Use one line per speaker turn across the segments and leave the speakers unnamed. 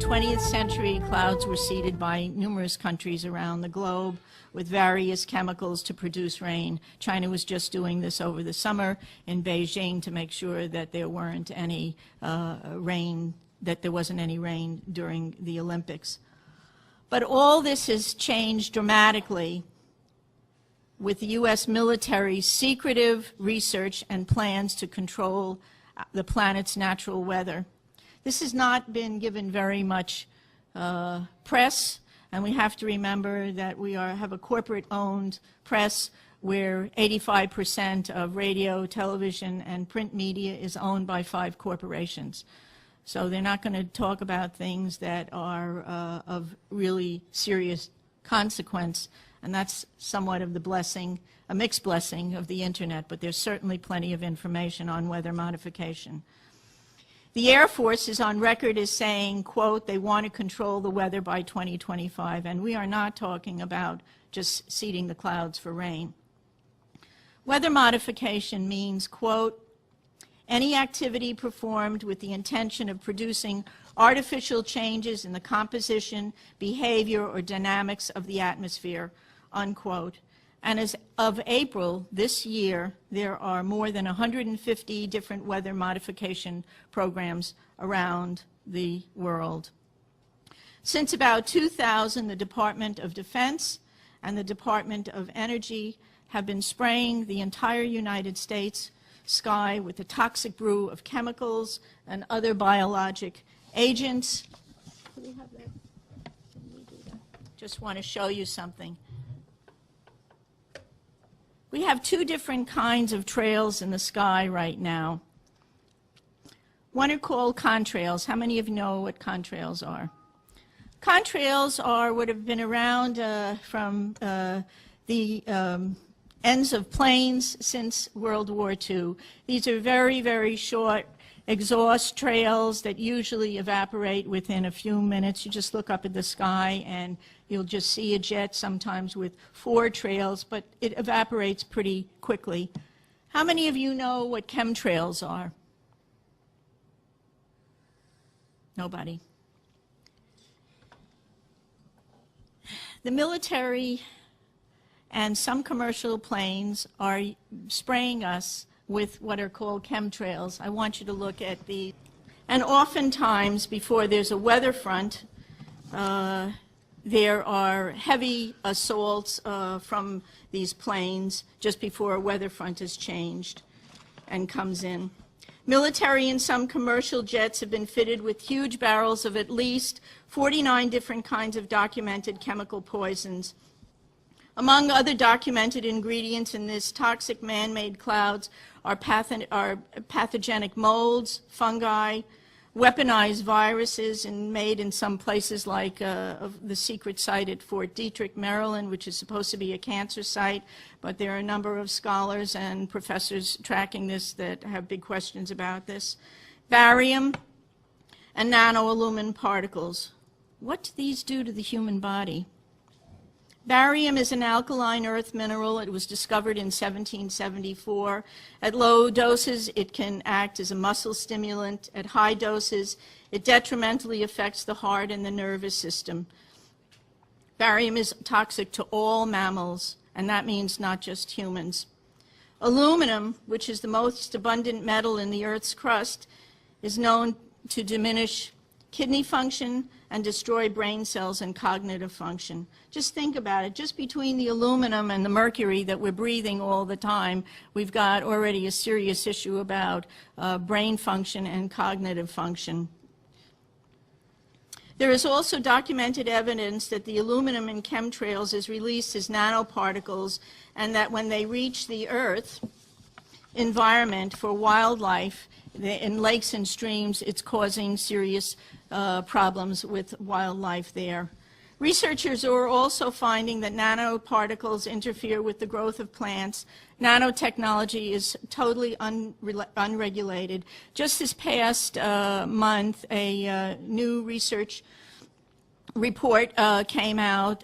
20th century, clouds were seeded by numerous countries around the globe with various chemicals to produce rain. China was just doing this over the summer in Beijing to make sure that there weren't any rain, that there wasn't any rain during the Olympics. But all this has changed dramatically with the U.S. military's secretive research and plans to control the planet's natural weather. This has not been given very much press, and we have to remember that we have a corporate-owned press where 85% of radio, television, and print media is owned by 5 corporations. So they're not going to talk about things that are of really serious consequence, and that's somewhat of the blessing, a mixed blessing of the internet, but there's certainly plenty of information on weather modification. The Air Force is on record as saying, quote, they want to control the weather by 2025, and we are not talking about just seeding the clouds for rain. Weather modification means, quote, any activity performed with the intention of producing artificial changes in the composition, behavior, or dynamics of the atmosphere, unquote. And as of April this year, there are more than 150 different weather modification programs around the world. Since about 2000, the Department of Defense and the Department of Energy have been spraying the entire United States sky with a toxic brew of chemicals and other biologic agents. Do we have that? Can we do that? Just want to show you something. We have 2 different kinds of trails in the sky right now. One are called contrails. How many of you know what contrails are? Contrails would have been around from the ends of planes since World War II. These are very, very short exhaust trails that usually evaporate within a few minutes. You just look up at the sky and you'll just see a jet, sometimes with 4 trails, but it evaporates pretty quickly. How many of you know what chemtrails are? Nobody. The military and some commercial planes are spraying us with what are called chemtrails. I want you to look at the, and oftentimes before there's a weather front, there are heavy assaults from these planes just before a weather front is changed and comes in. Military and some commercial jets have been fitted with huge barrels of at least 49 different kinds of documented chemical poisons. Among other documented ingredients in this toxic man-made clouds are pathogenic molds, fungi, weaponized viruses, and made in some places like the secret site at Fort Detrick, Maryland, which is supposed to be a cancer site, but there are a number of scholars and professors tracking this that have big questions about this. Barium and nanoaluminum particles. What do these do to the human body? Barium is an alkaline earth mineral. It was discovered in 1774. At low doses, it can act as a muscle stimulant. At high doses, it detrimentally affects the heart and the nervous system. Barium is toxic to all mammals, and that means not just humans. Aluminum, which is the most abundant metal in the Earth's crust, is known to diminish kidney function and destroy brain cells and cognitive function. Just think about it. Just between the aluminum and the mercury that we're breathing all the time, we've got already a serious issue about brain function and cognitive function. There is also documented evidence that the aluminum in chemtrails is released as nanoparticles, and that when they reach the Earth environment for wildlife, in lakes and streams, it's causing serious problems with wildlife there. Researchers are also finding that nanoparticles interfere with the growth of plants. Nanotechnology is totally unregulated. Just this past month, a new research report came out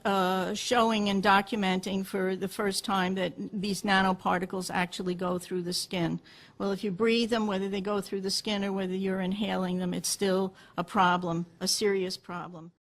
showing and documenting for the first time that these nanoparticles actually go through the skin. Well, if you breathe them, whether they go through the skin or whether you're inhaling them, it's still a problem, a serious problem.